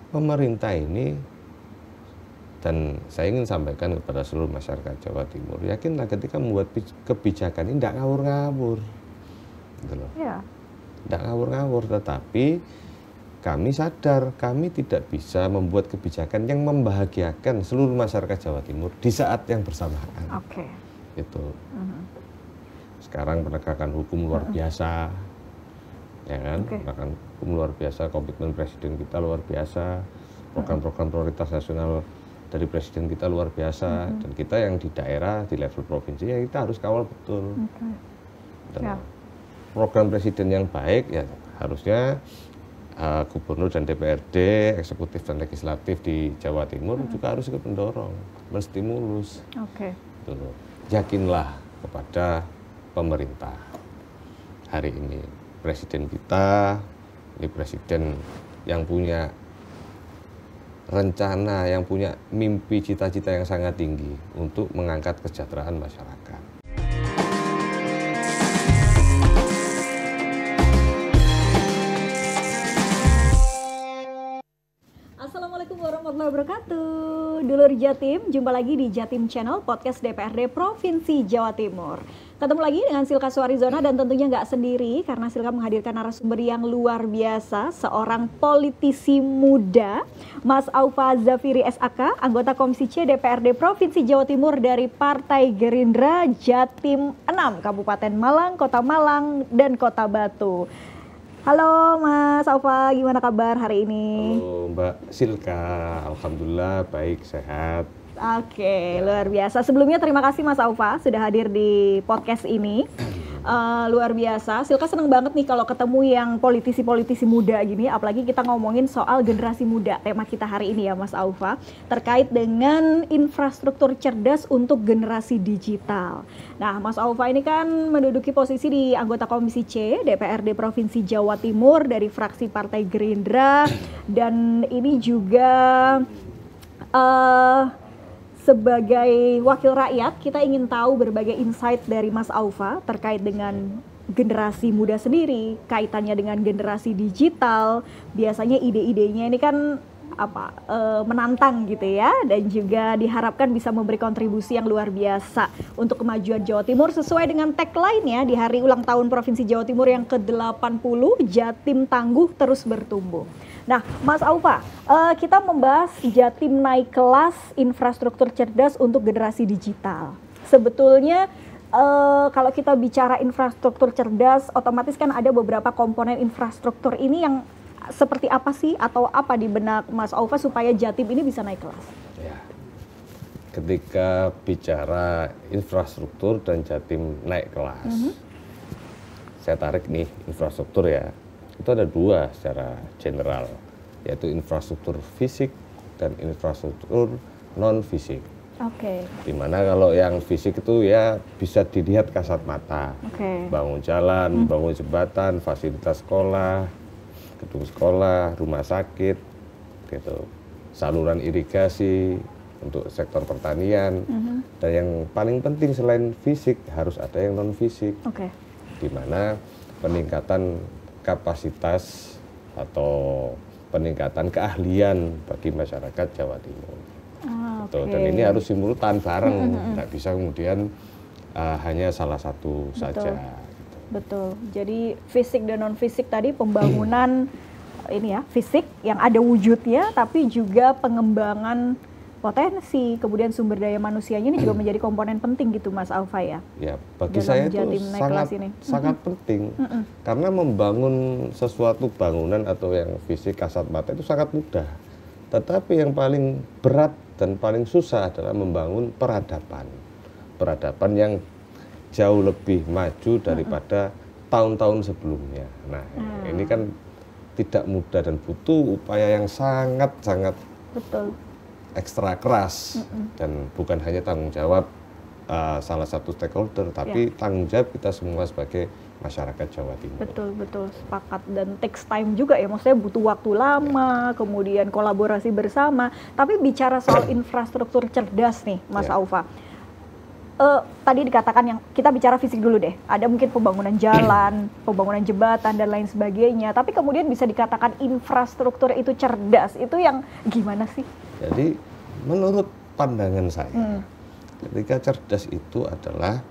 pemerintah ini, dan saya ingin sampaikan kepada seluruh masyarakat Jawa Timur, yakinlah ketika membuat kebijakan ini tidak ngawur-ngawur, gitu loh. Ya. Tidak ngawur-ngawur, tetapi kami sadar kami tidak bisa membuat kebijakan yang membahagiakan seluruh masyarakat Jawa Timur di saat yang bersamaan. Oke. Gitu. Sekarang penegakan hukum luar biasa, ya kan? Penegakan hukum luar biasa, komitmen Presiden kita luar biasa, program-program prioritas nasional dari Presiden kita luar biasa, dan kita yang di daerah, di level provinsi, ya kita harus kawal betul. Dan program Presiden yang baik, ya harusnya Gubernur dan DPRD, eksekutif dan legislatif di Jawa Timur juga harus ikut mendorong, menstimulus. Gitu. Yakinlah kepada pemerintah. Hari ini Presiden kita, ini Presiden yang punya rencana, yang punya mimpi, cita-cita yang sangat tinggi untuk mengangkat kesejahteraan masyarakat. Assalamualaikum warahmatullahi wabarakatuh. Dulur Jatim, jumpa lagi di Jatim Channel Podcast DPRD Provinsi Jawa Timur. Ketemu lagi dengan Silka Suarizona, dan tentunya nggak sendiri karena Silka menghadirkan narasumber yang luar biasa, seorang politisi muda, Mas Aufa Zafiri SAK, anggota Komisi C DPRD Provinsi Jawa Timur dari Partai Gerindra Jatim 6, Kabupaten Malang, Kota Malang, dan Kota Batu. Halo Mas Aufa, gimana kabar hari ini? Halo Mbak Silka, alhamdulillah baik, sehat. Oke, luar biasa. Sebelumnya terima kasih Mas Aufa sudah hadir di podcast ini. Luar biasa. Silka seneng banget nih kalau ketemu yang politisi-politisi muda gini, apalagi kita ngomongin soal generasi muda. Tema kita hari ini ya Mas Aufa, terkait dengan infrastruktur cerdas untuk generasi digital. Nah, Mas Aufa ini kan menduduki posisi di anggota Komisi C DPRD Provinsi Jawa Timur dari fraksi Partai Gerindra, dan ini juga sebagai wakil rakyat, kita ingin tahu berbagai insight dari Mas Aufa terkait dengan generasi muda sendiri, kaitannya dengan generasi digital. Biasanya ide-idenya ini kan menantang gitu ya, dan juga diharapkan bisa memberi kontribusi yang luar biasa untuk kemajuan Jawa Timur sesuai dengan tagline-nya di hari ulang tahun Provinsi Jawa Timur yang ke-80, Jatim Tangguh Terus Bertumbuh. Nah, Mas Aufa, kita membahas Jatim naik kelas infrastruktur cerdas untuk generasi digital. Sebetulnya kalau kita bicara infrastruktur cerdas, otomatis kan ada beberapa komponen infrastruktur ini yang seperti apa sih, atau apa di benak Mas Aufa supaya Jatim ini bisa naik kelas? Ya. Ketika bicara infrastruktur dan Jatim naik kelas, saya tarik nih infrastruktur ya. Itu ada dua secara general, yaitu infrastruktur fisik dan infrastruktur non-fisik. Dimana kalau yang fisik itu ya bisa dilihat kasat mata, bangun jalan, bangun jembatan, fasilitas sekolah, gedung sekolah, rumah sakit, gitu, saluran irigasi untuk sektor pertanian, dan yang paling penting selain fisik harus ada yang non-fisik, dimana peningkatan kapasitas atau peningkatan keahlian bagi masyarakat Jawa Timur. Dan ini harus simultan bareng, nggak bisa kemudian hanya salah satu saja. Betul. Jadi fisik dan non fisik tadi pembangunan ini ya, fisik yang ada wujudnya, tapi juga pengembangan potensi, kemudian sumber daya manusianya ini juga menjadi komponen penting gitu Mas Aufa ya. Ya, bagi saya itu sangat penting. Karena membangun sesuatu bangunan atau yang fisik kasat mata itu sangat mudah. Tetapi yang paling berat dan paling susah adalah membangun peradaban. Peradaban yang jauh lebih maju daripada tahun-tahun sebelumnya. Nah, ini kan tidak mudah dan butuh upaya yang sangat-sangat ekstra keras, dan bukan hanya tanggung jawab salah satu stakeholder, tapi tanggung jawab kita semua sebagai masyarakat Jawa Timur. Betul, sepakat, dan takes time juga ya, maksudnya butuh waktu lama, kemudian kolaborasi bersama. Tapi bicara soal infrastruktur cerdas nih Mas Aufa, tadi dikatakan yang kita bicara fisik dulu deh, ada mungkin pembangunan jalan, pembangunan jembatan dan lain sebagainya, tapi kemudian bisa dikatakan infrastruktur itu cerdas, itu yang gimana sih? Jadi menurut pandangan saya, ketika cerdas itu adalah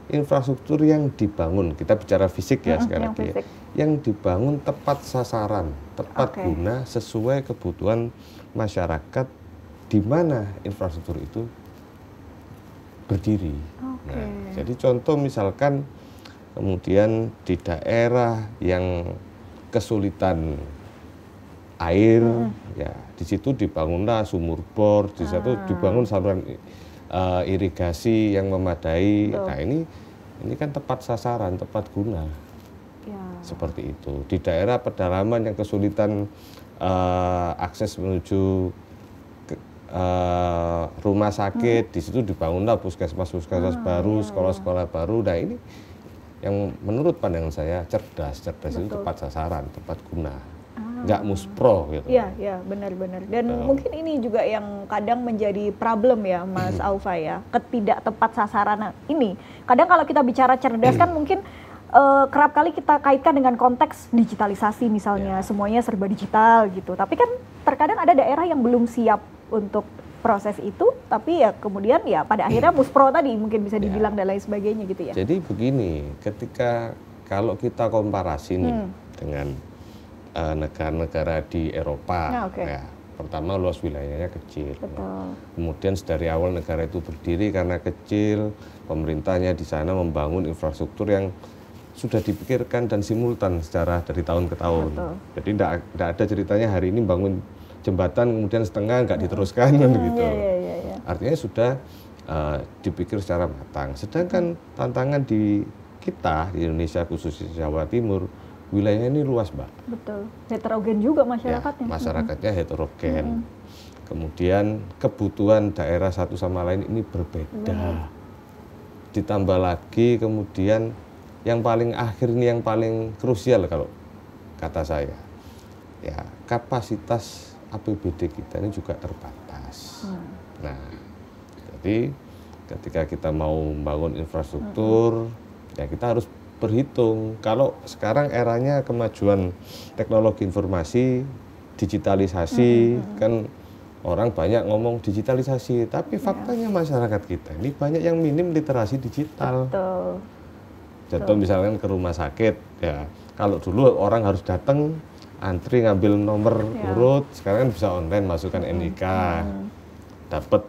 infrastruktur yang dibangun, kita bicara fisik ya sekali lagi ya, yang dibangun tepat sasaran, tepat guna, sesuai kebutuhan masyarakat di mana infrastruktur itu berdiri. Nah, jadi contoh misalkan kemudian di daerah yang kesulitan air, ya di situ dibangunlah sumur bor, di situ dibangun saluran irigasi yang memadai. Nah ini kan tepat sasaran, tepat guna. Seperti itu. Di daerah pedalaman yang kesulitan akses menuju rumah sakit, di situ dibangunlah puskesmas-puskesmas baru, sekolah-sekolah baru. Nah ini yang menurut pandangan saya cerdas itu tepat sasaran, tepat guna, nggak muspro gitu. Iya, benar-benar. Dan mungkin ini juga yang kadang menjadi problem ya, Mas Aufa ya, ketidak tepat sasaran ini. Kadang kalau kita bicara cerdas kan mungkin kerap kali kita kaitkan dengan konteks digitalisasi misalnya, semuanya serba digital gitu. Tapi kan terkadang ada daerah yang belum siap untuk proses itu, tapi ya kemudian ya pada akhirnya muspro tadi mungkin bisa dibilang dan lain sebagainya gitu ya. Jadi begini, ketika kalau kita komparasi nih dengan negara-negara di Eropa, ya, pertama luas wilayahnya kecil. Kemudian dari awal negara itu berdiri karena kecil, pemerintahnya di sana membangun infrastruktur yang sudah dipikirkan dan simultan secara dari tahun ke tahun. Jadi tidak ada ceritanya hari ini bangun jembatan kemudian setengah nggak diteruskan gitu. Artinya sudah dipikir secara matang. Sedangkan tantangan di kita di Indonesia khususnya Jawa Timur, wilayahnya ini luas, Mbak. Betul. Heterogen juga masyarakatnya. Ya, masyarakatnya heterogen. Kemudian kebutuhan daerah satu sama lain ini berbeda. Ditambah lagi kemudian yang paling akhir ini yang paling krusial kalau kata saya, ya kapasitas APBD kita ini juga terbatas. Nah, jadi ketika kita mau membangun infrastruktur, ya kita harus berhitung. Kalau sekarang eranya kemajuan teknologi informasi, digitalisasi, kan orang banyak ngomong digitalisasi, tapi faktanya masyarakat kita ini banyak yang minim literasi digital. Contoh misalkan ke rumah sakit, ya kalau dulu orang harus datang antri ngambil nomor urut, sekarang kan bisa online, masukkan NIK, dapat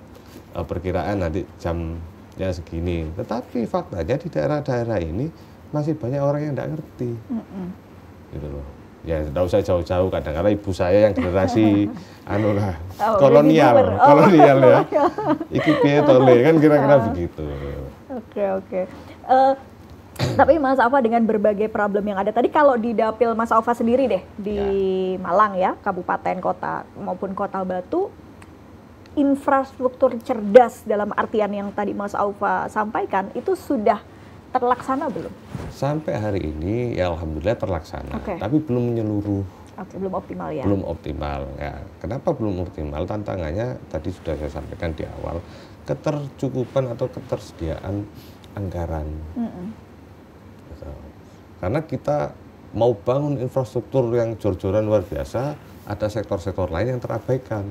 perkiraan nanti jamnya segini. Tetapi faktanya di daerah-daerah ini masih banyak orang yang tidak ngerti, gitu loh. Ya tidak usah jauh-jauh, kadang-kadang ibu saya yang generasi kolonial ya, iki piye tole kan kira-kira begitu. Oke. Tapi Mas Aufa dengan berbagai problem yang ada tadi, kalau di dapil Mas Aufa sendiri deh di Malang ya, kabupaten, kota maupun Kota Batu, infrastruktur cerdas dalam artian yang tadi Mas Aufa sampaikan itu sudah terlaksana belum? Sampai hari ini ya alhamdulillah terlaksana, tapi belum menyeluruh. Belum optimal ya? Belum optimal ya. Kenapa belum optimal? Tantangannya tadi sudah saya sampaikan di awal, ketercukupan atau ketersediaan anggaran. Karena kita mau bangun infrastruktur yang jor-joran luar biasa, ada sektor-sektor lain yang terabaikan.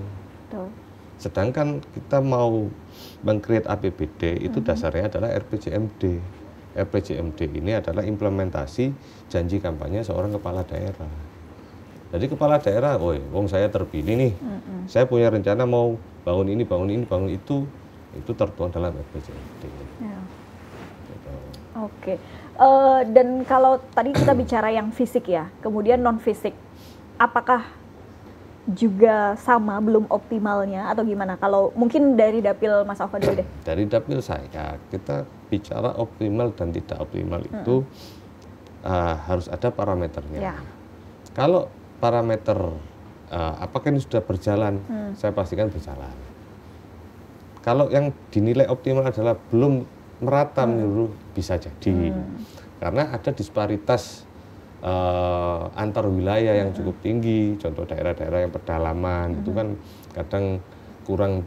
Sedangkan kita mau meng-create APBD itu dasarnya adalah RPJMD. RPJMD ini adalah implementasi janji kampanye seorang kepala daerah. Jadi kepala daerah, wong saya terpilih nih, saya punya rencana mau bangun ini, bangun itu tertuang dalam RPJMD. Oke. Dan kalau tadi kita bicara yang fisik ya, kemudian non fisik, apakah juga sama belum optimalnya atau gimana? Kalau mungkin dari dapil Mas Aufa dulu deh. Dari dapil saya, kita bicara optimal dan tidak optimal itu harus ada parameternya. Kalau parameter apakah ini sudah berjalan, saya pastikan berjalan. Kalau yang dinilai optimal adalah belum merata menyeluruh, bisa jadi. Karena ada disparitas antar wilayah yang cukup tinggi. Contoh daerah-daerah yang pedalaman itu kan kadang kurang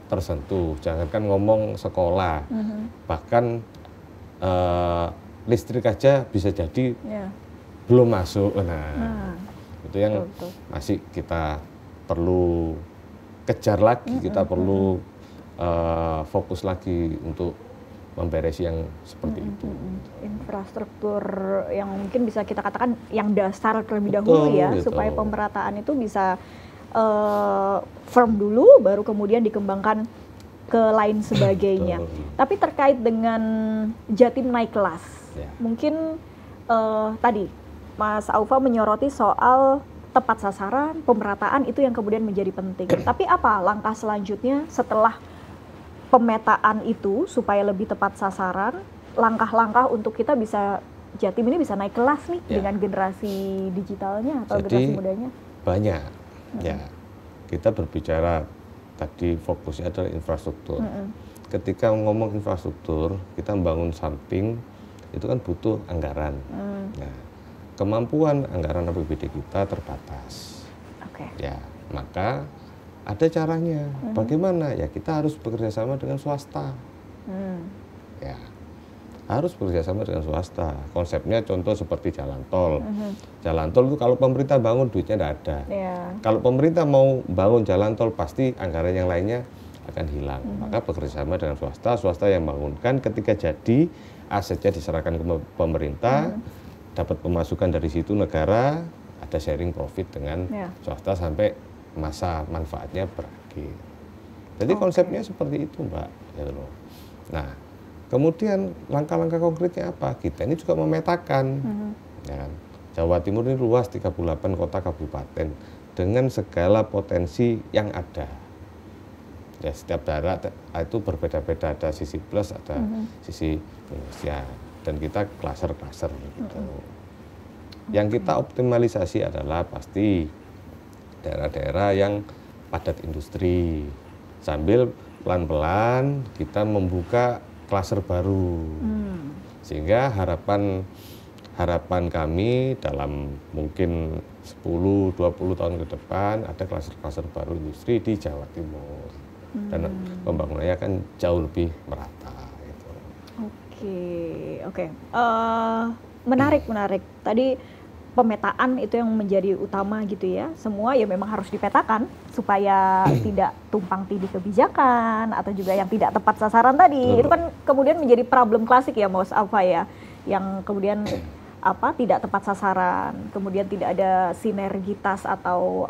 tersentuh. Jangankan ngomong sekolah, bahkan listrik aja bisa jadi belum masuk. Nah, itu yang masih kita perlu kejar lagi, kita perlu fokus lagi untuk memberesi yang seperti itu. Infrastruktur yang mungkin bisa kita katakan yang dasar terlebih dahulu ya, gitu. supaya pemerataan itu bisa firm dulu, baru kemudian dikembangkan ke lain sebagainya. Tapi terkait dengan Jatim naik kelas, mungkin tadi Mas Aufa menyoroti soal tepat sasaran, pemerataan itu yang kemudian menjadi penting. Tapi apa langkah selanjutnya setelah pemetaan itu supaya lebih tepat sasaran, langkah-langkah untuk kita bisa Jatim ini bisa naik kelas nih dengan generasi digitalnya atau generasi mudanya? Banyak, ya. Kita berbicara tadi fokusnya adalah infrastruktur. Ketika ngomong infrastruktur, kita membangun samping itu kan butuh anggaran. Nah, kemampuan anggaran APBD kita terbatas. Ya, maka ada caranya. Bagaimana? Ya kita harus bekerja sama dengan swasta. Ya, harus bekerja sama dengan swasta. Konsepnya contoh seperti jalan tol. Jalan tol itu kalau pemerintah bangun duitnya tidak ada. Kalau pemerintah mau bangun jalan tol pasti anggaran yang lainnya akan hilang. Maka bekerja sama dengan swasta. Swasta yang bangunkan, ketika jadi asetnya diserahkan ke pemerintah, dapat pemasukan dari situ negara, ada sharing profit dengan swasta sampai masa manfaatnya berakhir. Jadi konsepnya seperti itu, Mbak. Gitu loh. Nah, kemudian langkah-langkah konkretnya apa? Kita ini juga memetakan. Ya kan? Jawa Timur ini luas 38 kota kabupaten dengan segala potensi yang ada. Ya, setiap daerah itu berbeda-beda, ada sisi plus, ada sisi minusnya, dan kita klaser-klaser gitu. Yang kita optimalisasi adalah pasti daerah-daerah yang padat industri, sambil pelan-pelan kita membuka klaser baru, sehingga harapan kami dalam mungkin 10-20 tahun ke depan ada klaser-klaser baru industri di Jawa Timur, dan pembangunannya akan jauh lebih merata. Gitu. Oke. Menarik. Tadi pemetaan itu yang menjadi utama gitu ya. Semua ya memang harus dipetakan supaya tidak tumpang tindih kebijakan atau juga yang tidak tepat sasaran tadi. Itu kan kemudian menjadi problem klasik ya Mas Aufa ya, yang kemudian tidak tepat sasaran, kemudian tidak ada sinergitas atau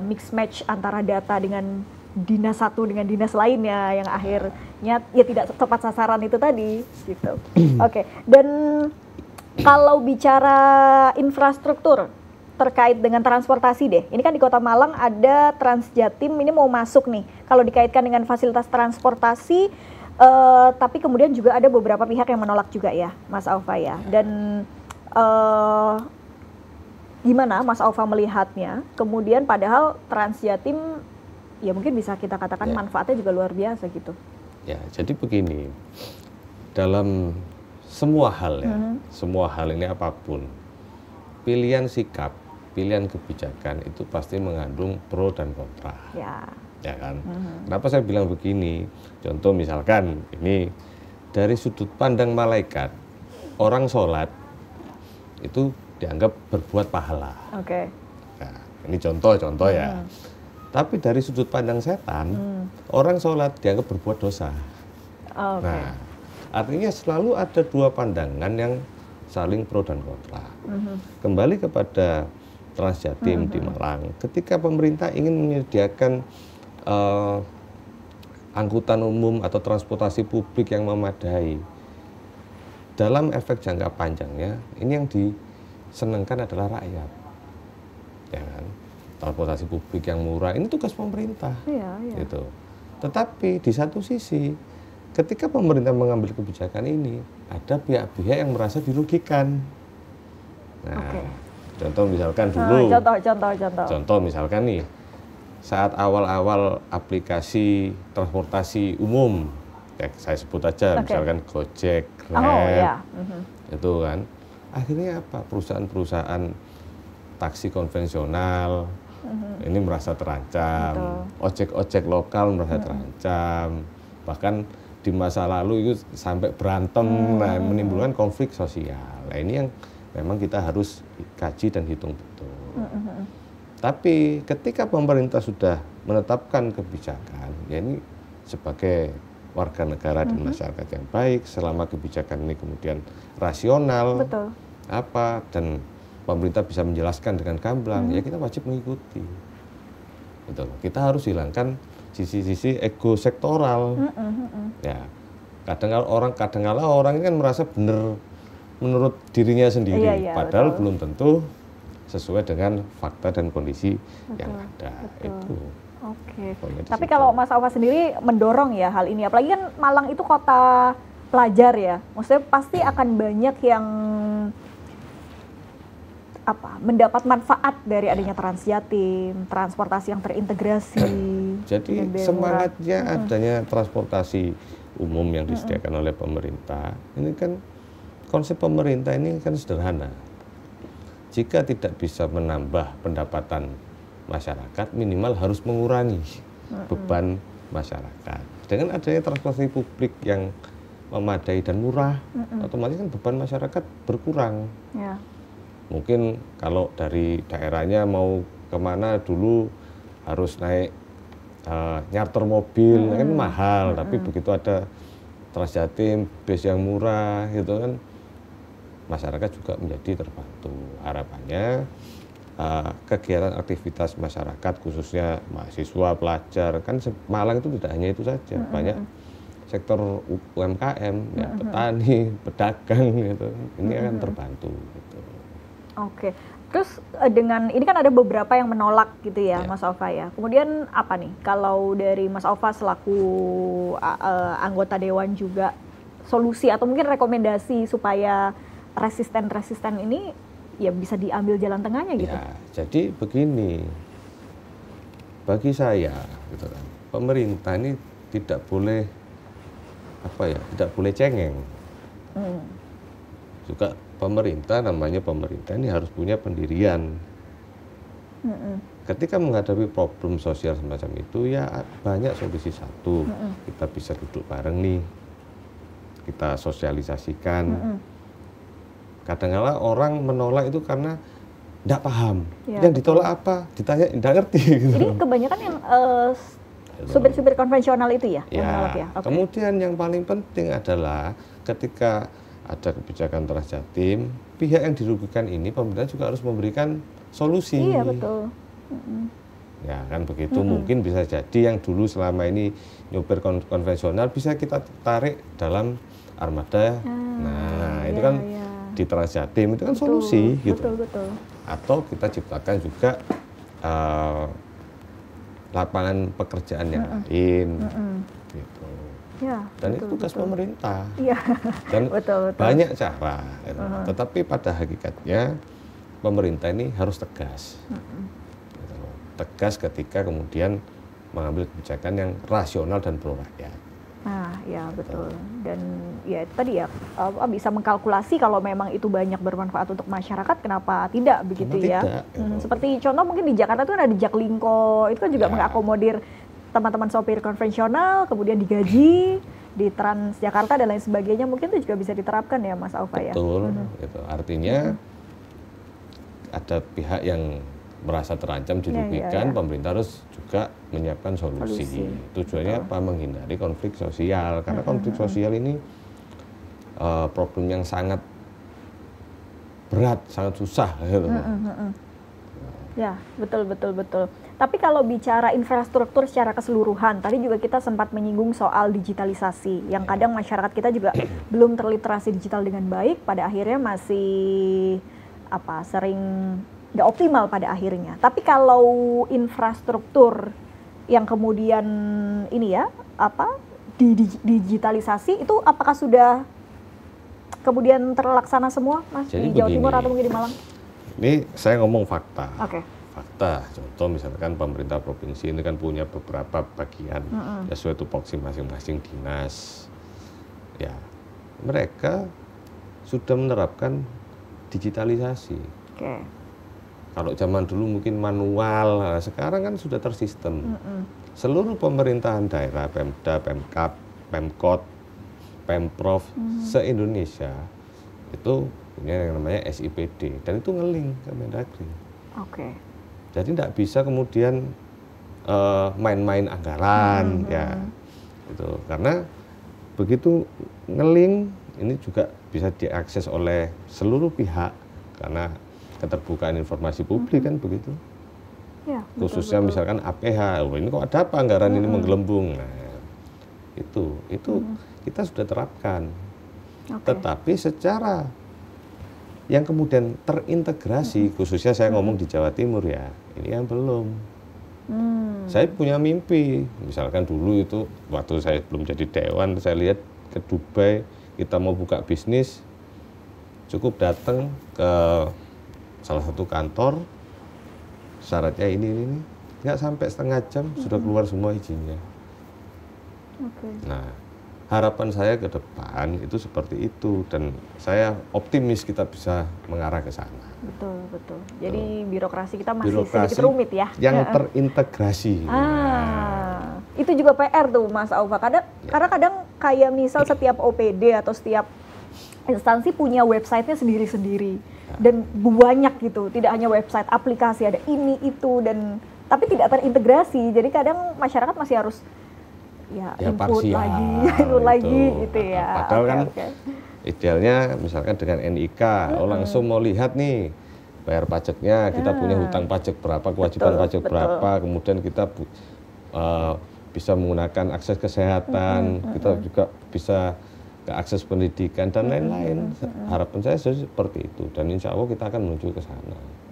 mix match antara data dengan dinas satu dengan dinas lainnya, yang akhirnya ya tidak tepat sasaran itu tadi gitu. Oke. Dan kalau bicara infrastruktur terkait dengan transportasi deh, ini kan di Kota Malang ada Transjatim ini mau masuk nih. Kalau dikaitkan dengan fasilitas transportasi, tapi kemudian juga ada beberapa pihak yang menolak juga ya, Mas Aufa ya. Dan gimana Mas Aufa melihatnya? Kemudian padahal Transjatim ya mungkin bisa kita katakan manfaatnya juga luar biasa gitu. Ya, jadi begini, dalam semua hal ya, semua hal ini apapun, pilihan sikap, pilihan kebijakan itu pasti mengandung pro dan kontra. Ya kan? Kenapa saya bilang begini? Contoh misalkan ini dari sudut pandang malaikat, orang sholat itu dianggap berbuat pahala. Nah, ini contoh ya. Tapi dari sudut pandang setan, orang sholat dianggap berbuat dosa. Nah, artinya selalu ada dua pandangan yang saling pro dan kontra. Kembali kepada Transjatim di Malang, ketika pemerintah ingin menyediakan angkutan umum atau transportasi publik yang memadai, dalam efek jangka panjangnya, ini yang disenangkan adalah rakyat. Ya kan? Transportasi publik yang murah, ini tugas pemerintah. Gitu. Tetapi di satu sisi, ketika pemerintah mengambil kebijakan ini, ada pihak-pihak yang merasa dirugikan. Nah, contoh misalkan dulu. Contoh misalkan nih, saat awal-awal aplikasi transportasi umum, ya saya sebut aja, misalkan Gojek, Grab, itu kan, akhirnya apa? Perusahaan-perusahaan taksi konvensional ini merasa terancam, ojek-ojek lokal merasa terancam, bahkan di masa lalu itu sampai berantem, nah, menimbulkan konflik sosial. Nah, ini yang memang kita harus kaji dan hitung betul. Tapi ketika pemerintah sudah menetapkan kebijakan, ya ini sebagai warga negara dan masyarakat yang baik, selama kebijakan ini kemudian rasional, dan pemerintah bisa menjelaskan dengan gamblang, ya kita wajib mengikuti. Gitu. Kita harus hilangkan sisi-sisi ego sektoral. Ya, kadang-kala orang ini kan merasa benar menurut dirinya sendiri, padahal belum tentu sesuai dengan fakta dan kondisi yang ada. Itu. Oke. Tapi kalau Mas Aufa sendiri mendorong ya hal ini, apalagi kan Malang itu kota pelajar ya, maksudnya pasti akan banyak yang mendapat manfaat dari adanya Transjatim, transportasi yang terintegrasi. Jadi semangatnya adanya transportasi umum yang disediakan oleh pemerintah, ini kan konsep pemerintah ini kan sederhana. Jika tidak bisa menambah pendapatan masyarakat, minimal harus mengurangi beban masyarakat. Dengan adanya transportasi publik yang memadai dan murah, otomatis kan beban masyarakat berkurang. Mungkin kalau dari daerahnya mau kemana dulu harus naik nyarter mobil, kan mahal, tapi begitu ada Transjatim, bis yang murah gitu kan, masyarakat juga menjadi terbantu. Harapannya kegiatan aktivitas masyarakat khususnya mahasiswa, pelajar, kan Malang itu tidak hanya itu saja, banyak sektor UMKM, ya, petani, pedagang gitu, ini akan terbantu gitu. Oke, terus dengan ini kan ada beberapa yang menolak gitu ya, Mas Aufa ya. Kemudian apa nih kalau dari Mas Aufa selaku anggota dewan juga, solusi atau mungkin rekomendasi supaya resisten ini ya bisa diambil jalan tengahnya gitu? Ya, jadi begini, bagi saya gitu kan, pemerintah ini tidak boleh tidak boleh cengeng. Juga pemerintah, namanya pemerintah ini harus punya pendirian. Ketika menghadapi problem sosial semacam itu, ya banyak solusi. Satu, kita bisa duduk bareng nih, kita sosialisasikan. Kadang-kala orang menolak itu karena tidak paham. Yang ditolak apa? Ditanya tidak ngerti. Gitu. Ini kebanyakan yang supir-supir konvensional itu ya? Yang menolak ya? Okay. Kemudian yang paling penting adalah ketika ada kebijakan Transjatim, pihak yang dirugikan ini pemerintah juga harus memberikan solusi. Iya, betul. Ya kan begitu. Mungkin bisa jadi yang dulu selama ini nyopir konvensional bisa kita tarik dalam armada. Itu kan di Transjatim itu kan solusi gitu. Betul. Atau kita ciptakan juga lapangan pekerjaan yang lain gitu. Ya, dan itu tugas pemerintah. Dan betul. Banyak cara. Tetapi pada hakikatnya pemerintah ini harus tegas. Tegas ketika kemudian mengambil kebijakan yang rasional dan pro rakyat. Nah, ya betul. Dan ya itu tadi ya, bisa mengkalkulasi kalau memang itu banyak bermanfaat untuk masyarakat, kenapa tidak begitu ya? Seperti contoh mungkin di Jakarta itu ada Jaklingko, itu kan juga mengakomodir teman-teman sopir konvensional, kemudian digaji di Transjakarta dan lain sebagainya, mungkin itu juga bisa diterapkan ya, Mas Aufa ya? Betul, gitu. Artinya ada pihak yang merasa terancam dirugikan, pemerintah harus juga menyiapkan solusi. Tujuannya apa? Menghindari konflik sosial, karena konflik sosial ini problem yang sangat berat, sangat susah. Gitu. Ya, betul. Tapi kalau bicara infrastruktur secara keseluruhan, tadi juga kita sempat menyinggung soal digitalisasi, yang kadang masyarakat kita juga belum terliterasi digital dengan baik, pada akhirnya masih sering nggak optimal pada akhirnya. Tapi kalau infrastruktur yang kemudian ini ya, digitalisasi itu apakah sudah kemudian terlaksana semua, Mas? Jadi di Jawa Timur atau mungkin di Malang? Ini saya ngomong fakta. Oke. Fakta, contoh misalkan pemerintah provinsi ini kan punya beberapa bagian sesuai tupoksi masing-masing dinas. Ya, mereka sudah menerapkan digitalisasi. Kalau zaman dulu mungkin manual, nah sekarang kan sudah tersistem. Seluruh pemerintahan daerah, Pemda, Pemkab, Pemkot, Pemprov se-Indonesia itu punya yang namanya SIPD dan itu ngeling ke Mendagri. Oke. Jadi tidak bisa kemudian main-main anggaran ya, gitu. Karena begitu ngeling ini juga bisa diakses oleh seluruh pihak karena keterbukaan informasi publik kan begitu. Ya, Khususnya misalkan APH, oh, ini kok ada apa anggaran ini menggelembung. Nah, itu kita sudah terapkan. Tetapi secara yang kemudian terintegrasi, khususnya saya ngomong di Jawa Timur ya, ini yang belum. Saya punya mimpi, misalkan dulu itu waktu saya belum jadi dewan, saya lihat ke Dubai, kita mau buka bisnis, cukup datang ke salah satu kantor, syaratnya ini, nggak sampai setengah jam sudah keluar semua izinnya. Nah, harapan saya ke depan itu seperti itu dan saya optimis kita bisa mengarah ke sana. Betul. Jadi birokrasi kita masih sedikit rumit ya. Yang terintegrasi. Itu juga PR tuh Mas Aufa. Karena kadang kayak misal setiap OPD atau setiap instansi punya websitenya sendiri-sendiri dan banyak gitu. Tidak hanya website, aplikasi ada ini itu dan tapi tidak terintegrasi. Jadi kadang masyarakat masih harus input lagi gitu ya. Padahal kan idealnya misalkan dengan NIK, langsung mau lihat nih bayar pajaknya, kita punya hutang pajak berapa, kewajiban pajak berapa, kemudian kita bisa menggunakan akses kesehatan, kita juga bisa ke akses pendidikan dan lain-lain. Harapan saya seperti itu dan insya Allah kita akan menuju ke sana.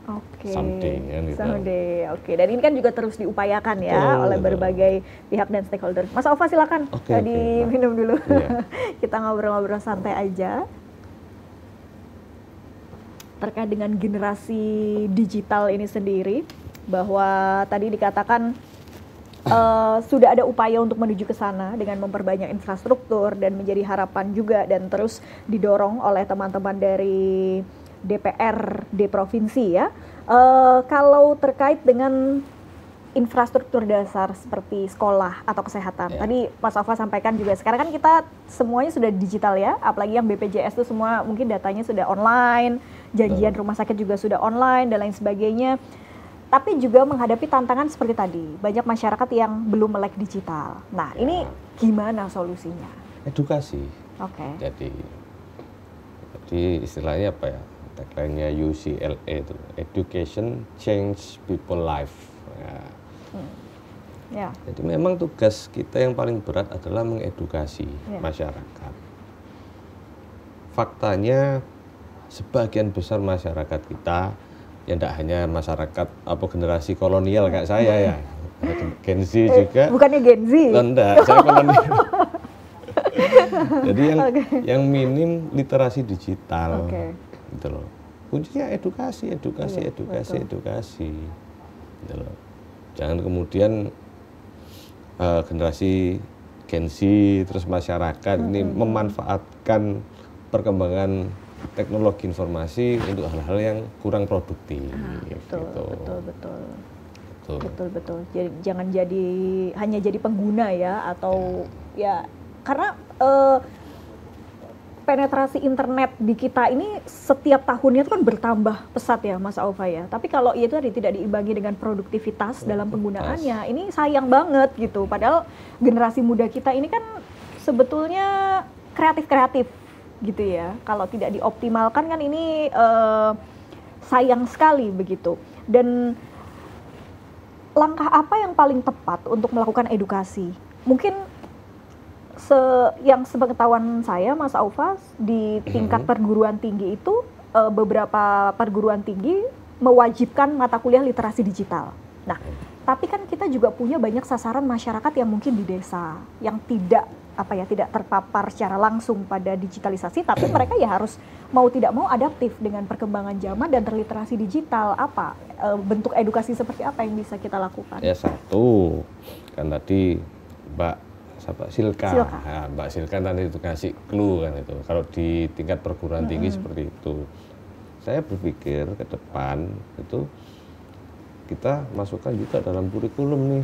Someday. Oke. Dan ini kan juga terus diupayakan ya oleh berbagai pihak dan stakeholder. Mas Aufa silakan diminum dulu. Kita ngobrol-ngobrol santai aja. Terkait dengan generasi digital ini sendiri, bahwa tadi dikatakan sudah ada upaya untuk menuju ke sana dengan memperbanyak infrastruktur dan menjadi harapan juga dan terus didorong oleh teman-teman dari DPRD provinsi ya. Kalau terkait dengan infrastruktur dasar seperti sekolah atau kesehatan, tadi Mas Aufa sampaikan juga sekarang kan kita semuanya sudah digital ya, apalagi yang BPJS itu semua mungkin datanya sudah online, janjian rumah sakit juga sudah online dan lain sebagainya. Tapi juga menghadapi tantangan seperti tadi, banyak masyarakat yang belum melek digital. Nah, ini gimana solusinya? Edukasi. Jadi istilahnya apa ya? Tagline-nya UCLA itu, Education Change People Life. Jadi memang tugas kita yang paling berat adalah mengedukasi masyarakat. Faktanya sebagian besar masyarakat kita ya tidak hanya masyarakat generasi kolonial kayak saya ya, Gen Z juga. Bukannya Gen Z? Enggak, saya kolonial. Jadi yang minim literasi digital, gitu loh. Kuncinya edukasi, gitu loh. Jangan kemudian generasi Gen Z terus masyarakat ini memanfaatkan perkembangan teknologi informasi untuk hal-hal yang kurang produktif. Betul. Jadi jangan hanya jadi pengguna ya atau ya karena penetrasi internet di kita ini setiap tahunnya itu kan bertambah pesat ya Mas Aufa ya. Tapi kalau itu tadi tidak diimbangi dengan produktivitas dalam penggunaannya, ini sayang banget gitu. Padahal generasi muda kita ini kan sebetulnya kreatif gitu ya. Kalau tidak dioptimalkan kan ini sayang sekali begitu. Dan langkah apa yang paling tepat untuk melakukan edukasi? Mungkin yang sepengetahuan saya Mas Aufa di tingkat perguruan tinggi itu beberapa perguruan tinggi mewajibkan mata kuliah literasi digital. Nah, tapi kan kita juga punya banyak sasaran masyarakat yang mungkin di desa yang tidak terpapar secara langsung pada digitalisasi, tapi mereka ya harus mau tidak mau adaptif dengan perkembangan zaman dan terliterasi digital. Apa bentuk edukasi seperti apa yang bisa kita lakukan? Ya satu, kan tadi Mbak Silka. Nah, Mbak Silka tadi itu kasih clue kan itu. Kalau di tingkat perguruan tinggi seperti itu. saya berpikir ke depan itu kita masukkan juga dalam kurikulum nih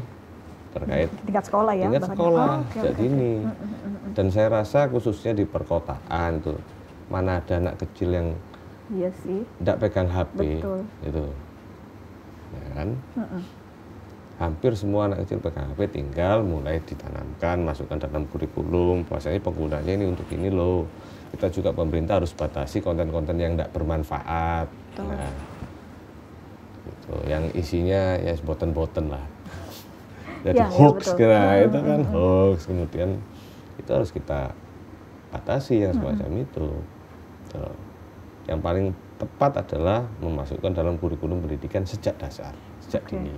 terkait tingkat sekolah ya, tingkat sekolah sejak dini. oke. Dan saya rasa khususnya di perkotaan tuh mana ada anak kecil yang Iya sih. tidak pegang HP, Betul. itu, ya kan? Hampir semua anak kecil pegang HP, tinggal mulai ditanamkan, masukkan dalam kurikulum. Bahwasanya penggunanya ini untuk ini loh. Kita juga pemerintah harus batasi konten-konten yang tidak bermanfaat. Betul. Nah, gitu. Yang isinya ya boten-boten lah. Jadi Ya, hoax, betul. kira itu kan hoax. Kemudian itu harus kita batasi yang semacam itu. Tuh. Yang paling tepat adalah memasukkan dalam kurikulum pendidikan sejak dasar, sejak dini.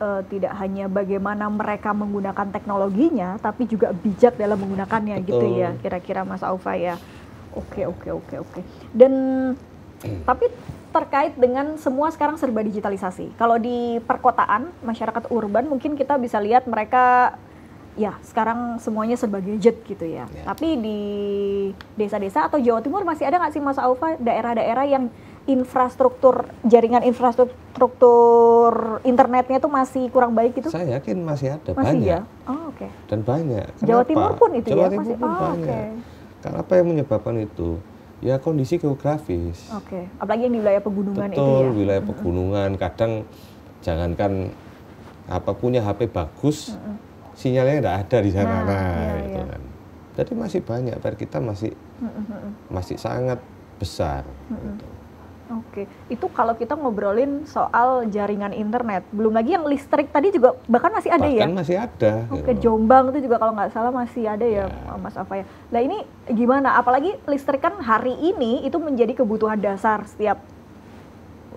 Tidak hanya bagaimana mereka menggunakan teknologinya, tapi juga bijak dalam menggunakannya. Betul. Gitu ya, kira-kira Mas Aufa ya. Oke. Dan tapi terkait dengan semua sekarang serba digitalisasi. Kalau di perkotaan, masyarakat urban mungkin kita bisa lihat mereka ya sekarang semuanya serba gadget gitu ya. Tapi di desa-desa atau Jawa Timur masih ada nggak sih Mas Aufa daerah-daerah yang jaringan infrastruktur internetnya itu masih kurang baik gitu? Saya yakin masih ada, Masih banyak. ya? Oh, oke. Dan banyak. Jawa Timur pun itu Jawa ya? Timur Masih? pun Oh, banyak. oke. Karena apa yang menyebabkan itu? Ya kondisi geografis. Oke. Apalagi yang di wilayah pegunungan itu Betul, ya? wilayah pegunungan. Kadang jangankan apa punya HP bagus, sinyalnya tidak ada di sana. Gitu kan. Jadi masih banyak, PR kita masih sangat besar. Gitu. Oke, itu kalau kita ngobrolin soal jaringan internet, belum lagi yang listrik tadi juga bahkan masih ada ya? Bahkan masih ada. Oke, gitu. Jombang itu juga kalau nggak salah masih ada ya, Mas Afa ya. Nah ini gimana? Apalagi listrik kan hari ini itu menjadi kebutuhan dasar setiap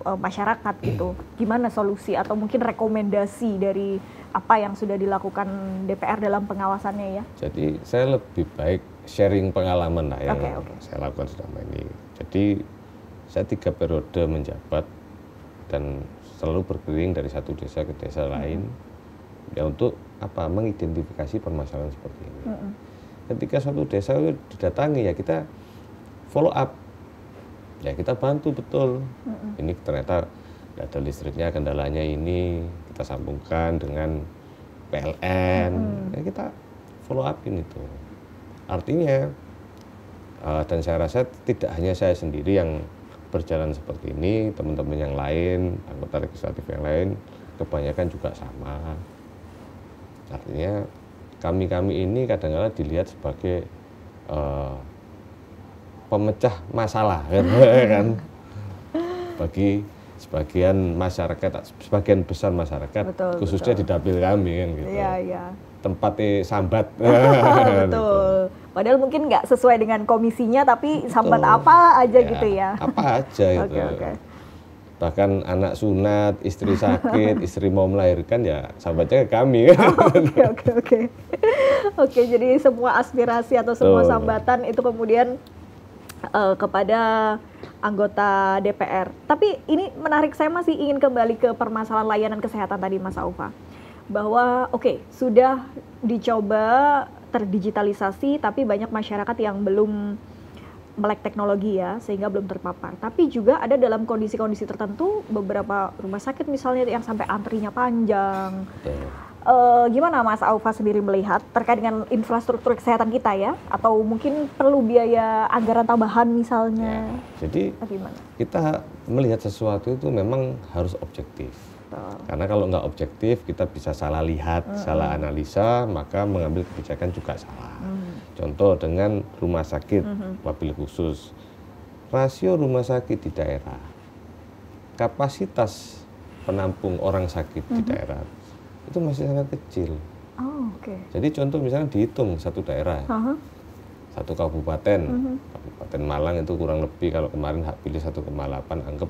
masyarakat gitu. Gimana solusi atau mungkin rekomendasi dari apa yang sudah dilakukan DPR dalam pengawasannya ya? Jadi saya lebih baik sharing pengalaman lah yang saya lakukan selama ini. Jadi saya 3 periode menjabat dan selalu berkeliling dari satu desa ke desa lain ya untuk apa mengidentifikasi permasalahan seperti ini. Ketika suatu desa itu didatangi ya kita follow up, ya kita bantu betul. Ini ternyata tidak ada listriknya, kendalanya ini kita sambungkan dengan PLN, ya kita follow upin itu. Artinya dan saya rasa tidak hanya saya sendiri yang berjalan seperti ini, teman-teman yang lain, anggota legislatif yang lain, kebanyakan juga sama. Artinya kami ini kadang-kadang dilihat sebagai pemecah masalah, kan? Bagi sebagian masyarakat, sebagian besar masyarakat, khususnya di dapil kami, kan gitu. Iya. Tempatnya sambat. Betul. Padahal mungkin nggak sesuai dengan komisinya, tapi sambat apa aja ya, gitu ya. Apa aja gitu. Oke. Bahkan anak sunat, istri sakit, istri mau melahirkan ya sambatnya ke kami. Oke. Oke, jadi semua aspirasi atau semua sambatan itu kemudian kepada anggota DPR. Tapi ini menarik, saya masih ingin kembali ke permasalahan layanan kesehatan tadi Mas Aufa. Bahwa sudah dicoba terdigitalisasi tapi banyak masyarakat yang belum melek teknologi ya sehingga belum terpapar. Tapi juga ada dalam kondisi-kondisi tertentu beberapa rumah sakit misalnya yang sampai antrinya panjang. Gimana Mas Aufa sendiri melihat terkait dengan infrastruktur kesehatan kita ya? Atau mungkin perlu biaya anggaran tambahan misalnya? Ya, jadi kita melihat sesuatu itu memang harus objektif. Karena kalau nggak objektif kita bisa salah lihat, salah analisa, maka mengambil kebijakan juga salah. Contoh dengan rumah sakit wabil khusus, rasio rumah sakit di daerah, kapasitas penampung orang sakit di daerah itu masih sangat kecil. Jadi contoh misalnya dihitung satu daerah, satu kabupaten, Kabupaten Malang itu kurang lebih kalau kemarin hak pilih 1,8 anggap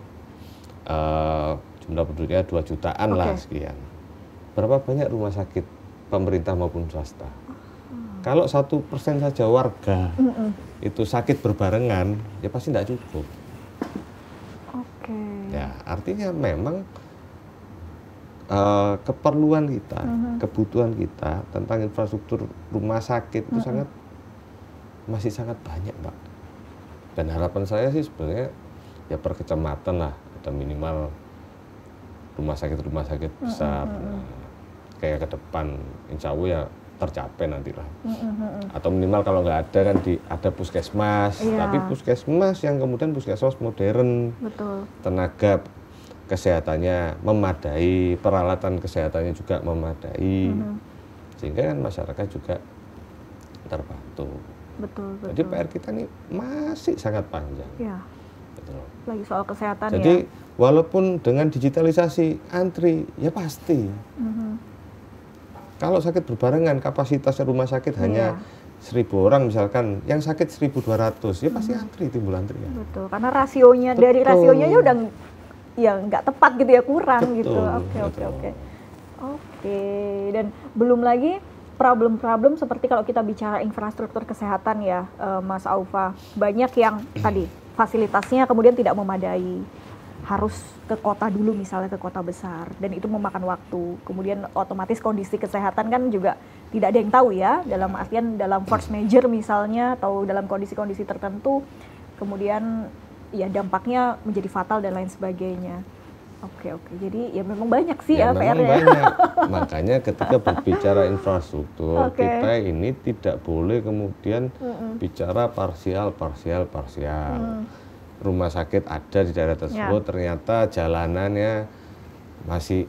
jumlah penduduknya 2 jutaan lah sekian. Berapa banyak rumah sakit pemerintah maupun swasta? Kalau 1% saja warga itu sakit berbarengan, ya pasti tidak cukup. Ya, artinya memang keperluan kita, kebutuhan kita tentang infrastruktur rumah sakit itu masih sangat banyak, Mbak. Dan harapan saya sih sebenarnya ya per kecamatan lah ada minimal rumah sakit besar. Nah, kayak ke depan insya Allah ya tercapai nantilah. Atau minimal kalau nggak ada kan ada puskesmas, tapi puskesmas yang kemudian puskesmas modern. Betul. Tenaga kesehatannya memadai, peralatan kesehatannya juga memadai. Sehingga kan masyarakat juga terbantu. Betul. Jadi PR kita ini masih sangat panjang. Ya. Betul. Lagi soal kesehatan. Jadi walaupun dengan digitalisasi antri, ya pasti. Kalau sakit berbarengan, kapasitas rumah sakit hanya 1.000 orang misalkan, yang sakit 1.200, ya pasti antri, timbul antri ya. Betul, karena rasionya dari rasionya ya udah ya nggak tepat gitu ya, kurang gitu. Oke. Dan belum lagi problem-problem seperti kalau kita bicara infrastruktur kesehatan ya, Mas Aufa, banyak yang tadi fasilitasnya kemudian tidak memadai, harus ke kota dulu misalnya, ke kota besar, dan itu memakan waktu. Kemudian otomatis kondisi kesehatan kan juga tidak ada yang tahu ya, dalam artian dalam force major misalnya atau dalam kondisi-kondisi tertentu, kemudian ya dampaknya menjadi fatal dan lain sebagainya. Oke. Jadi ya memang banyak sih ya PR-nya. Banyak. Makanya ketika berbicara infrastruktur, kita ini tidak boleh kemudian bicara parsial. Rumah sakit ada di daerah tersebut, ternyata jalanannya masih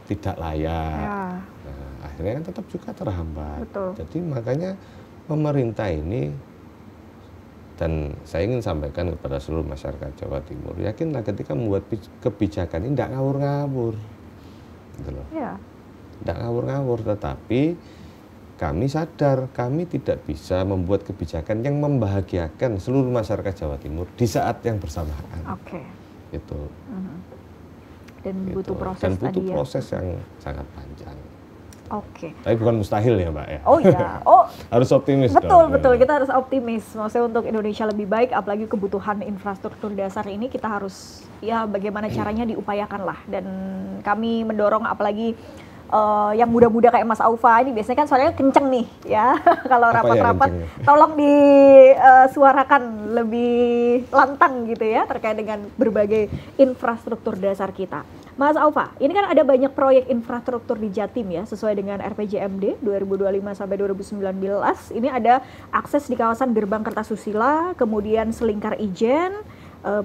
tidak layak. Nah, akhirnya kan tetap juga terhambat. Betul. Jadi makanya pemerintah ini, dan saya ingin sampaikan kepada seluruh masyarakat Jawa Timur, yakinlah ketika membuat kebijakan ini tidak ngawur-ngawur, gitu loh. Tidak ngawur-ngawur, tetapi kami sadar kami tidak bisa membuat kebijakan yang membahagiakan seluruh masyarakat Jawa Timur di saat yang bersamaan. Gitu. Dan gitu. butuh proses. Dan butuh tadi proses yang sangat panjang. Tapi bukan mustahil ya, Mbak ya. Harus optimis. Betul. Kita harus optimis. Maksudnya untuk Indonesia lebih baik, apalagi kebutuhan infrastruktur dasar ini kita harus ya bagaimana caranya diupayakan lah. Dan kami mendorong apalagi yang muda-muda kayak Mas Aufa ini biasanya kan suaranya kenceng nih ya. Kalau rapat-rapat tolong disuarakan lebih lantang gitu ya terkait dengan berbagai infrastruktur dasar kita. Mas Aufa, ini kan ada banyak proyek infrastruktur di Jatim ya, sesuai dengan RPJMD 2025 sampai 2019. Ini ada akses di kawasan Gerbang Kertasusila, kemudian Selingkar Ijen,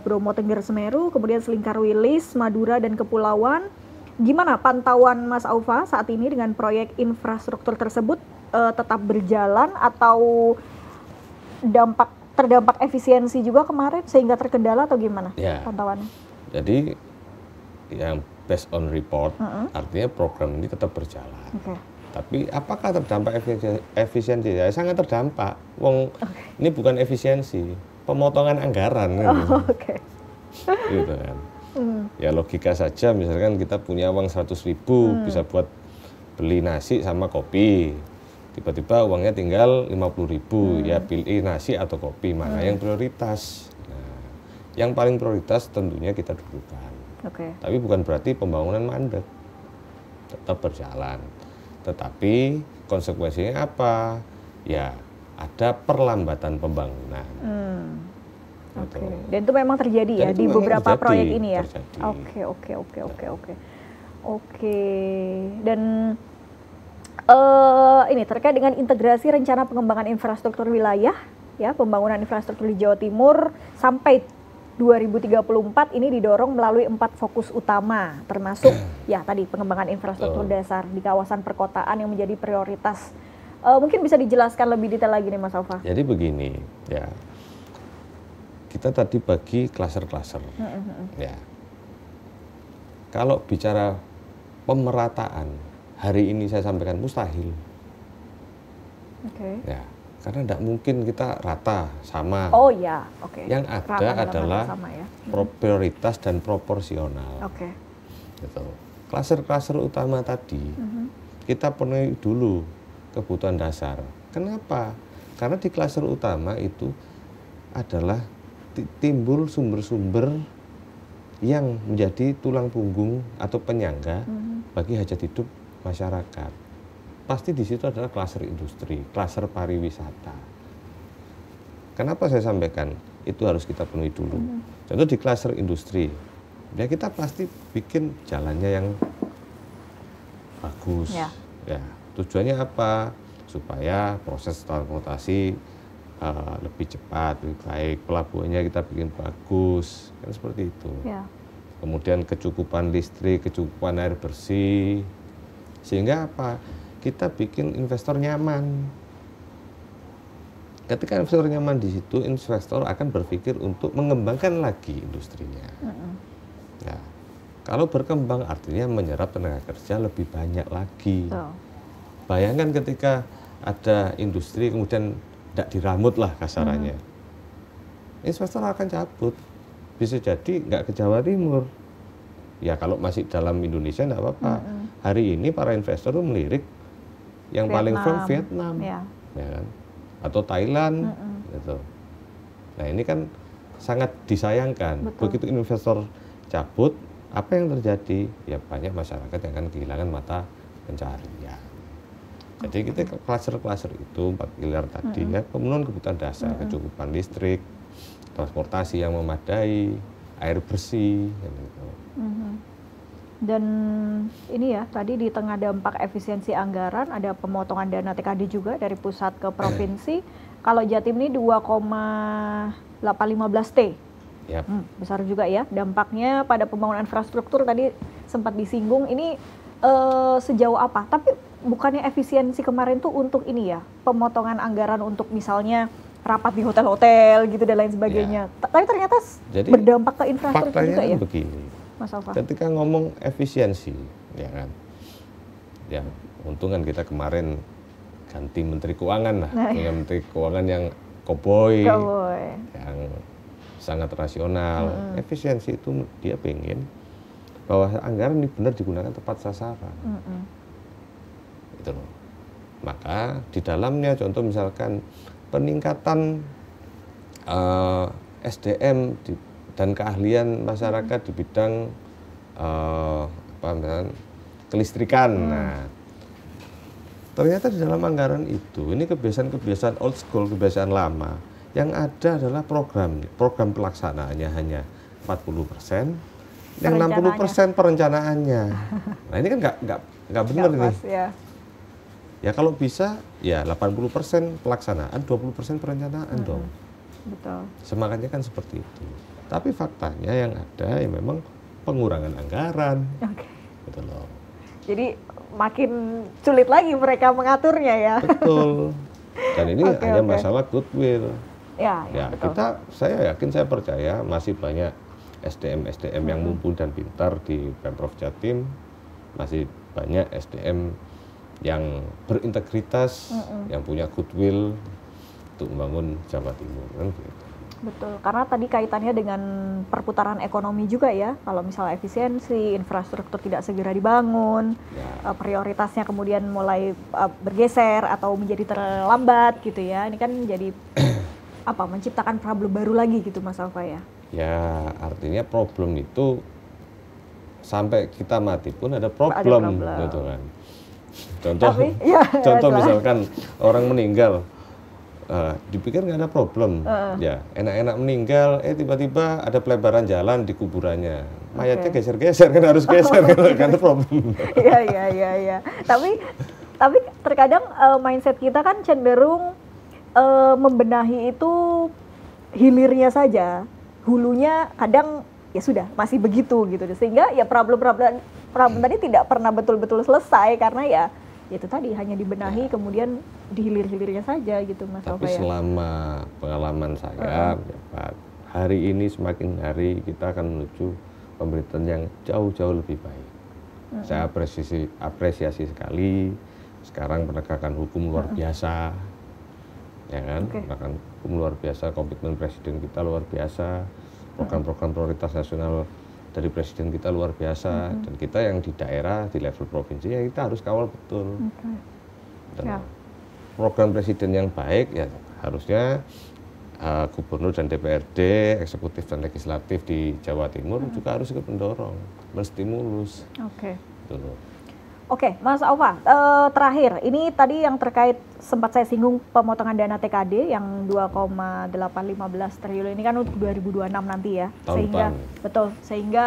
Bromo Tengger Semeru, kemudian Selingkar Wilis, Madura dan Kepulauan. Gimana pantauan Mas Aufa saat ini dengan proyek infrastruktur tersebut, tetap berjalan atau terdampak efisiensi juga kemarin sehingga terkendala atau gimana pantauannya? Jadi yang based on report, artinya program ini tetap berjalan. Tapi apakah terdampak efisiensi? Ya sangat terdampak. Ini bukan efisiensi, pemotongan anggaran. Gitu kan. Ya logika saja, misalkan kita punya uang 100.000 bisa buat beli nasi sama kopi. Tiba-tiba uangnya tinggal 50.000, ya pilih nasi atau kopi, mana yang prioritas. Nah, yang paling prioritas tentunya kita dulukan. Tapi bukan berarti pembangunan mandek, tetap berjalan. Tetapi konsekuensinya apa? Ya ada perlambatan pembangunan. Dan itu memang terjadi ya di beberapa proyek ini ya. Dan ini terkait dengan integrasi rencana pengembangan infrastruktur wilayah, ya pembangunan infrastruktur di Jawa Timur sampai 2034 ini didorong melalui 4 fokus utama, termasuk ya tadi pengembangan infrastruktur dasar di kawasan perkotaan yang menjadi prioritas. Mungkin bisa dijelaskan lebih detail lagi nih Mas Aufa. Jadi begini, ya kita tadi bagi klaser-klaser, ya. Kalau bicara pemerataan, hari ini saya sampaikan mustahil. Ya. Karena tidak mungkin kita rata sama. Yang ada adalah prioritas dan proporsional. Gitu. Klaser-klaser utama tadi kita penuhi dulu kebutuhan dasar. Kenapa? Karena di klaser utama itu adalah timbul sumber-sumber yang menjadi tulang punggung atau penyangga bagi hajat hidup masyarakat. Pasti di situ adalah klaser industri, klaser pariwisata. Kenapa saya sampaikan itu harus kita penuhi dulu. Contoh di klaster industri, ya kita pasti bikin jalannya yang bagus. Ya, tujuannya apa? Supaya proses transportasi lebih cepat, lebih baik. Pelabuhannya kita bikin bagus, kan seperti itu. Ya. Kemudian kecukupan listrik, kecukupan air bersih, sehingga apa? Kita bikin investor nyaman. Ketika investor nyaman di situ, investor akan berpikir untuk mengembangkan lagi industrinya. Nah, kalau berkembang artinya menyerap tenaga kerja lebih banyak lagi. Bayangkan ketika ada industri kemudian tidak diramut lah kasarannya, investor akan cabut. Bisa jadi nggak ke Jawa Timur. Ya kalau masih dalam Indonesia nggak apa-apa. Hari ini para investor itu melirik yang paling firm Vietnam, ya kan? Atau Thailand, gitu. Nah ini kan sangat disayangkan. Begitu investor cabut, apa yang terjadi? Ya banyak masyarakat yang akan kehilangan mata pencaharian. Jadi kita klaster-klaster itu 4 pilar tadi ya, pemenuhan kebutuhan dasar, kecukupan listrik, transportasi yang memadai, air bersih, gitu. Dan ini ya, tadi di tengah dampak efisiensi anggaran ada pemotongan dana TKD juga dari pusat ke provinsi. Kalau Jatim ini 2,815 T. Yep. Besar juga ya dampaknya pada pembangunan infrastruktur tadi sempat disinggung. Ini sejauh apa? Tapi bukannya efisiensi kemarin tuh untuk ini ya, pemotongan anggaran untuk misalnya rapat di hotel-hotel gitu dan lain sebagainya. Ya. Tapi ternyata berdampak ke infrastruktur juga ya. Begini. Mas Alfa. Ketika ngomong efisiensi, ya kan, ya untung kan kita kemarin ganti Menteri Keuangan lah, punya Menteri Keuangan yang cowboy, yang sangat rasional. Efisiensi itu dia pengen bahwa anggaran ini benar digunakan tepat sasaran. Itu loh. Maka di dalamnya contoh misalkan peningkatan SDM dan keahlian masyarakat di bidang kelistrikan. Nah, ternyata di dalam anggaran itu ini kebiasaan old school, kebiasaan lama. Yang ada adalah program pelaksanaannya hanya 40%, yang 60% perencanaannya. Nah ini kan nggak benar nih. Ya kalau bisa ya 80% pelaksanaan, 20% perencanaan dong. Betul. Semangatnya kan seperti itu. Tapi faktanya yang ada ya memang pengurangan anggaran. Gitu loh. Jadi makin sulit lagi mereka mengaturnya ya. Betul. Dan ini hanya masalah goodwill. Ya, betul. Saya yakin, saya percaya masih banyak SDM yang mumpuni dan pintar di Pemprov Jatim. Masih banyak SDM yang berintegritas, yang punya goodwill untuk membangun Jawa Timur kan gitu. Betul, karena tadi kaitannya dengan perputaran ekonomi juga ya. Kalau misalnya efisiensi, infrastruktur tidak segera dibangun, prioritasnya kemudian mulai bergeser atau menjadi terlambat gitu ya. Ini kan jadi menciptakan problem baru lagi gitu Mas Alfa ya. Ya, artinya problem itu sampai kita mati pun ada problem. Gitu kan. Contoh misalkan orang meninggal, dipikir nggak ada problem, ya enak-enak meninggal, tiba-tiba ada pelebaran jalan di kuburannya, mayatnya geser-geser kan harus geser kan problem. Iya. Tapi terkadang mindset kita kan cenderung membenahi itu hilirnya saja, hulunya kadang ya sudah masih begitu gitu, sehingga ya problem tadi tidak pernah betul-betul selesai karena ya itu tadi hanya dibenahi kemudian di hilir-hilirnya saja gitu Mas Alfa. Tapi selama pengalaman saya, hari ini semakin hari kita akan menuju pemerintahan yang jauh-jauh lebih baik. Saya apresiasi sekali sekarang penegakan hukum luar biasa, ya kan? Penegakan hukum luar biasa, komitmen presiden kita luar biasa, program-program prioritas nasional dari presiden kita luar biasa, dan kita yang di daerah, di level provinsi ya kita harus kawal betul. Dan program presiden yang baik ya harusnya gubernur dan DPRD, eksekutif dan legislatif di Jawa Timur juga harus ikut mendorong, menstimulus. Gitu. Oke, Mas Aufa, terakhir, ini tadi yang terkait sempat saya singgung pemotongan dana TKD yang 2,815 triliun ini kan untuk 2026 nanti ya. Tahun Sehingga depan. betul, sehingga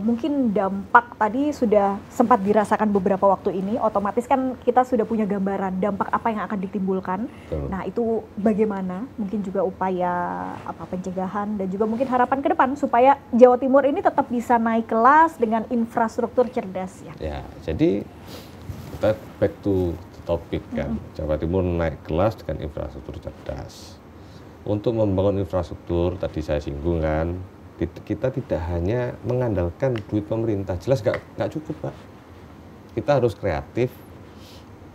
mungkin dampak tadi sudah sempat dirasakan beberapa waktu ini, otomatis kan kita sudah punya gambaran dampak apa yang akan ditimbulkan. Betul. Nah, itu bagaimana? Mungkin juga upaya apa pencegahan dan juga mungkin harapan ke depan supaya Jawa Timur ini tetap bisa naik kelas dengan infrastruktur cerdas ya. Ya, jadi kita back to the topic kan. Jawa Timur naik kelas dengan infrastruktur cerdas. Untuk membangun infrastruktur tadi saya singgung kan, kita tidak hanya mengandalkan duit pemerintah, jelas nggak cukup Pak. Kita harus kreatif,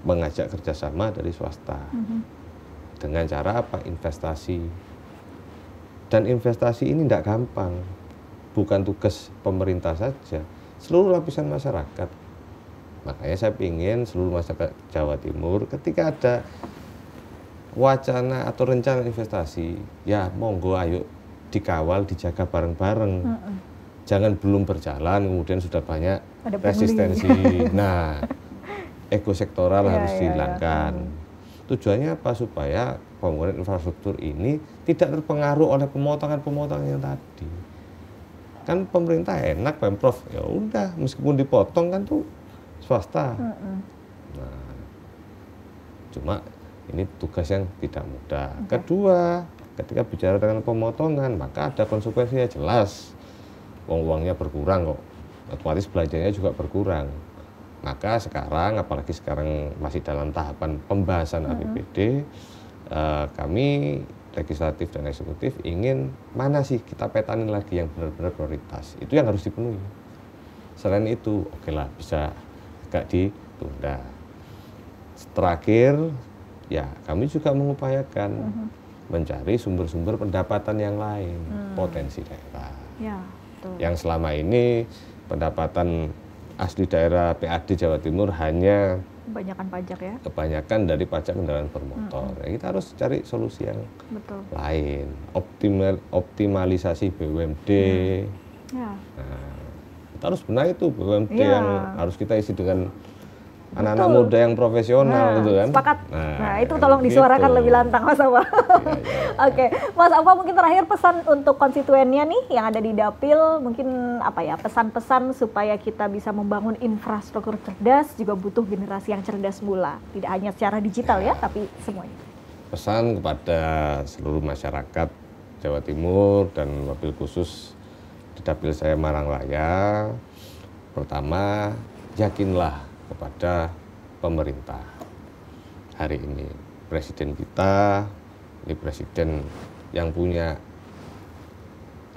mengajak kerjasama dari swasta. Dengan cara apa? Investasi. Dan investasi ini tidak gampang, bukan tugas pemerintah saja, seluruh lapisan masyarakat. Makanya saya ingin seluruh masyarakat Jawa Timur ketika ada wacana atau rencana investasi, ya monggo ayo dikawal, dijaga bareng-bareng. Jangan belum berjalan kemudian sudah banyak resistensi. Nah, ego sektoral harus dihilangkan. Tujuannya apa? Supaya pembangunan infrastruktur ini tidak terpengaruh oleh pemotongan-pemotongan yang tadi. Kan pemerintah enak, Pemprov, ya udah meskipun dipotong kan tuh swasta. Nah, cuma ini tugas yang tidak mudah. Kedua, ketika bicara dengan pemotongan, maka ada konsekuensinya jelas. Uangnya berkurang kok, otomatis belanjanya juga berkurang. Maka sekarang, apalagi sekarang masih dalam tahapan pembahasan APBD, kami legislatif dan eksekutif ingin mana sih kita petanin lagi yang benar-benar prioritas. Itu yang harus dipenuhi. Selain itu, oke lah bisa agak ditunda. Terakhir, ya kami juga mengupayakan mencari sumber-sumber pendapatan yang lain, potensi daerah. Ya, betul. Yang selama ini pendapatan asli daerah PAD Jawa Timur hanya kebanyakan dari pajak kendaraan bermotor. Ya, kita harus cari solusi yang lain, optimalisasi BUMD. Ya. Nah, kita harus benahi itu BUMD yang harus kita isi dengan anak-anak muda yang profesional gitu kan. Sepakat. Nah, itu tolong disuarakan lebih lantang Mas Aufa. Oke, Mas Aufa mungkin terakhir pesan untuk konstituennya nih yang ada di Dapil, mungkin apa ya, pesan-pesan supaya kita bisa membangun infrastruktur cerdas juga butuh generasi yang cerdas pula. Tidak hanya secara digital ya, tapi semuanya. Pesan kepada seluruh masyarakat Jawa Timur dan wabil khusus di Dapil saya Marangraya. Pertama, yakinlah kepada pemerintah. Hari ini presiden kita, ini presiden yang punya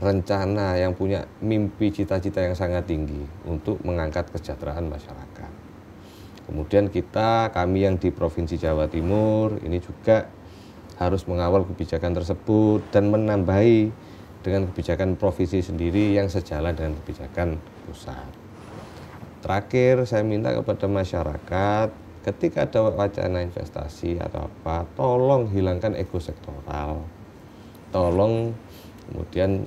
rencana, yang punya mimpi cita-cita yang sangat tinggi untuk mengangkat kesejahteraan masyarakat. Kemudian kami yang di Provinsi Jawa Timur ini juga harus mengawal kebijakan tersebut dan menambahi dengan kebijakan provinsi sendiri yang sejalan dengan kebijakan pusat. Terakhir, saya minta kepada masyarakat, ketika ada wacana investasi atau apa, tolong hilangkan ego sektoral. Tolong kemudian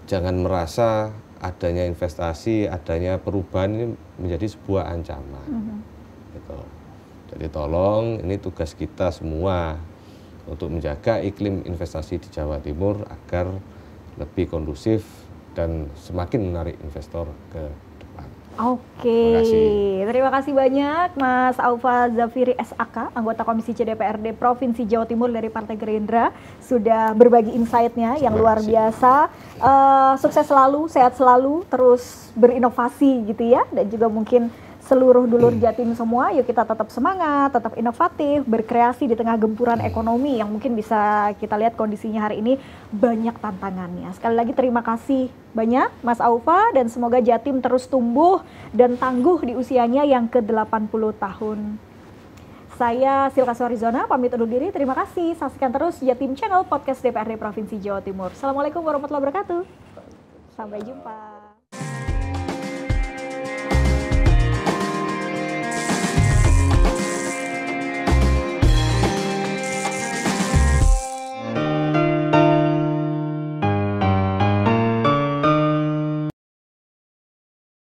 jangan merasa adanya investasi, adanya perubahan ini menjadi sebuah ancaman. Gitu. Jadi tolong, ini tugas kita semua untuk menjaga iklim investasi di Jawa Timur agar lebih kondusif dan semakin menarik investor ke depan. Oke, terima kasih banyak Mas Aufa Zafiri SAK, anggota Komisi C DPRD Provinsi Jawa Timur dari Partai Gerindra, sudah berbagi insight-nya yang luar biasa. Sukses selalu, sehat selalu, terus berinovasi gitu ya, dan juga mungkin seluruh dulur Jatim semua, yuk kita tetap semangat, tetap inovatif, berkreasi di tengah gempuran ekonomi yang mungkin bisa kita lihat kondisinya hari ini banyak tantangannya. Sekali lagi terima kasih banyak Mas Aufa dan semoga Jatim terus tumbuh dan tangguh di usianya yang ke-80 tahun. Saya Silka Suarizona, pamit undur diri, terima kasih. Saksikan terus Jatim Channel Podcast DPRD Provinsi Jawa Timur. Assalamualaikum warahmatullahi wabarakatuh. Sampai jumpa.